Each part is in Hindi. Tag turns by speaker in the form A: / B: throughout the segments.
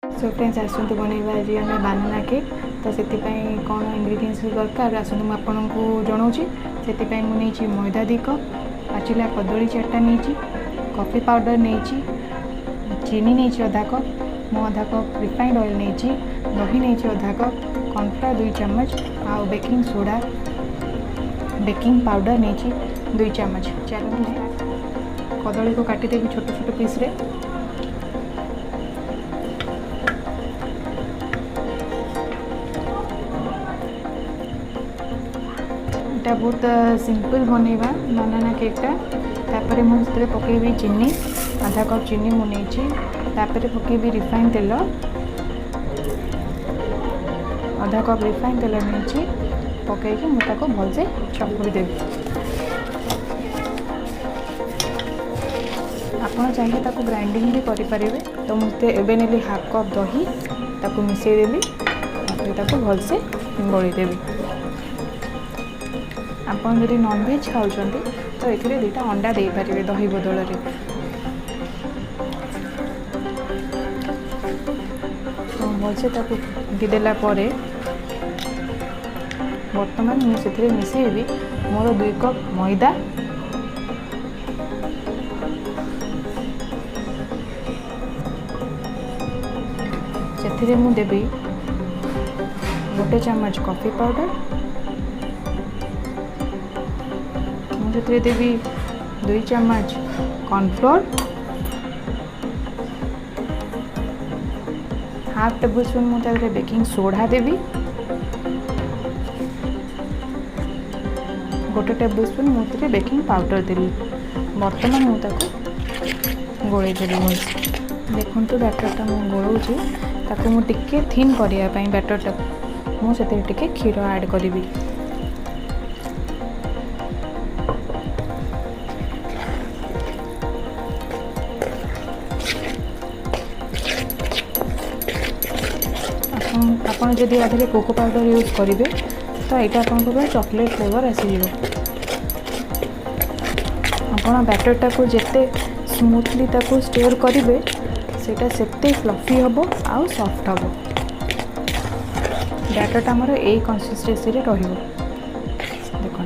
A: सो फ्रेंड्स आसतु बनैबा आज आम बानाना केक तो से कौन इंग्रेडिएंट्स दरकार आसतु मुझे आपको जनाऊँगी से मुझे मैदा 2 कप पाचिला कदली 4टा नहीं कॉफी पाउडर नहीं चीनी नहीं आधा कप मु आधा कप रिफाइंड ऑयल नहीं दही नहीं आधा कप कॉर्नफ्लोर 2 चम्मच आ बेकिंग सोडा बेकिंग पाउडर नहीं 2 चम्मच। चलो कदली को काटिदेवी छोट छोट पीस रे। এটা बहुत सिंपल बनैबा बनाना केकटा तापर मुझे पकेबी चीनी आधा कप चीनी मुझे तापर पकेबी रिफाइन तेल आधा कप रिफाइन तेल नहीं पकईकि मुझे भलसे चकुड़ी देवी। आपड़ चाहिए ताको ग्राइंडिंग भी करें तो मुझे एवं नेली हाफ कप दही ताको मिसईदेवी ताको भलसे गोलीदेवी। आपन जदि नॉनवेज खाऊँच तो ये 2टा अंडा दे पारे दही बदल में। तो भलसे घिदेला बर्तमान मुझे मिसईबी मोर 2 कप मैदा से देवी 1 चम्मच कॉफी पाउडर मुझे देवी 2 चम्मच कॉर्नफ्लोर हाफ टेबल स्पून मुझे बेकिंग सोडा देवी 1 टेबल स्पून मुझे बेकिंग पाउडर देवी। बर्तमान मुझे गोल देवी देखूँ बैटरटा मुझे गोलाऊँगी ताकू मु टिके थिन करने बैटरटा मुझे टिके क्षीर ऐड करी। आपन जदि आधे कोको पाउडर यूज करेंगे तो यहाँ आपको चॉकलेट फ्लेवर आसीज। आप बैटरटा को जिते स्मूथली ताको स्टिर करेंगे सेटा सेते फ्लफी हम आउ सॉफ्ट हम। बैटरटा आमर यही कंसिस्टेंसी रे रहिबो। देखो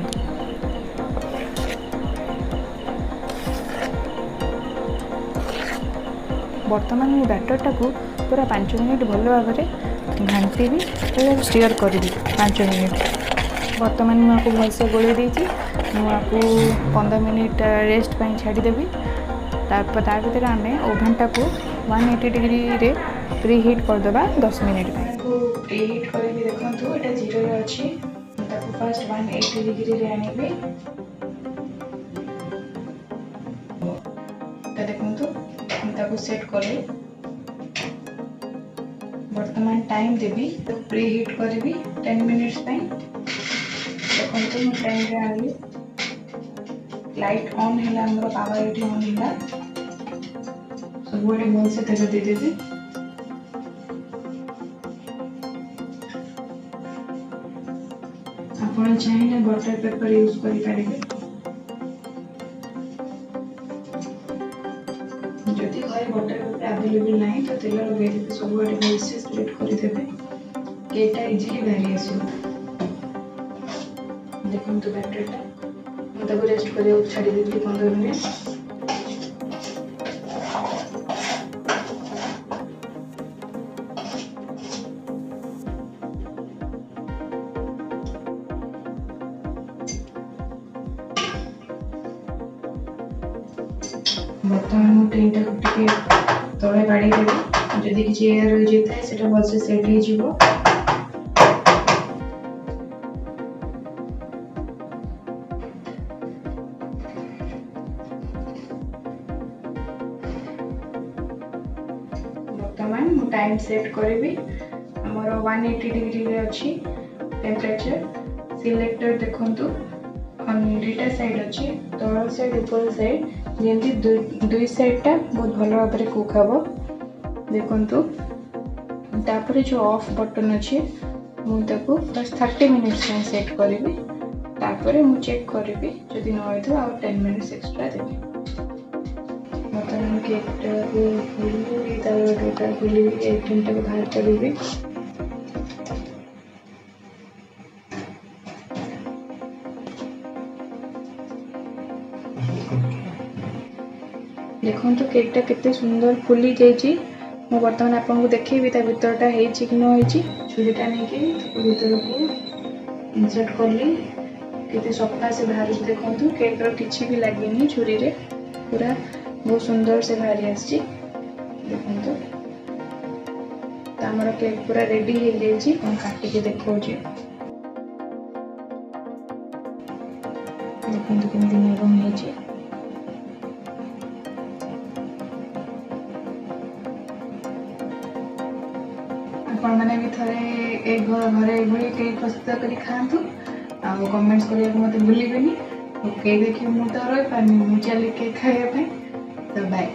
A: बर्तमान ये बैटरटा को पूरा 5 मिनट भल भाव में घांटी स्टियर करी 5 मिनट। बर्तमान मुझे भलसे गोल देती मुझे 15 मिनट रेस्ट पर छाड़देवी। ता भर आम ओभनटा को 180 डिग्री रे प्री हीट करदे 10 मिनट प्री हीट करी। देखो ये 0 रे अच्छी फर्स्ट 180 डिग्री रे आनिबे तो देखो सेट कले। वर्तमान टाइम देवी तो प्री हीट करी 10 मिनिट्स देखो मु टाइम रे आनी लाइट ऑन है पावर ये ऑन है सब भल से तेल देदेवी। आप चाहिए बटर पेपर यूज करें जदि घर बटर पेपर अवेलेबल ना तो तेल लगे सब भल से स्प्रेड करदे केकटा इजिली बाहरी आस। देखो बैटरटा मुझे रेस्ट कर छाड़देवी 15 मिनट। बर्तमान ट्रेटा को तले बाड़ी देवी जदि किसी एयर रही जाए से भल से सेट हो। बर्तमान मु टाइम सेट करी आमर 180 डिग्री रे अच्छी टेम्परेचर। सिलेक्टर देखंतु दुईटा साइड अच्छी तल साइड ऊपर साइड जमी दुई साइडटा बहुत भल भाव में कुक हम। देखु तापर जो ऑफ बटन अच्छे मुझे बस 30 मिनिट्स सेट करी तापर मु चेक करी जदि न हो 10 मिनिट्स एक्स्ट्रा देवी। ବର୍ତ୍ତମାନ କେକ୍ଟାକୁ ଖୋଲିବି, ତାର ଡୋଟା ଖୋଲିବି, ଏଇ କ୍ରିମ୍ଟାକୁ ବାହାର କରିବି। देखो केकटा केते सुंदर फुली जाइए। मु बर्तमान आपको देखी ता भितरटा होती कि न छुरीटा नहीं भर को इंसर्ट कली केते सफा से बाहर देखो केक किसी भी लगे छुरी रे, पूरा बहुत सुंदर से बाहरी आसी। देखो तो आमर केक पूरा रेडी हो जाइए। काटिके देखा देखो केमती नरम हो। आपण मैंने भी थे घरे ये केक प्रस्तुत कर खातु आ कमेंट्स करने मत भूल। केक देखिए मुझे तो रही पानी, मुझे चली केक खाया तो बाय।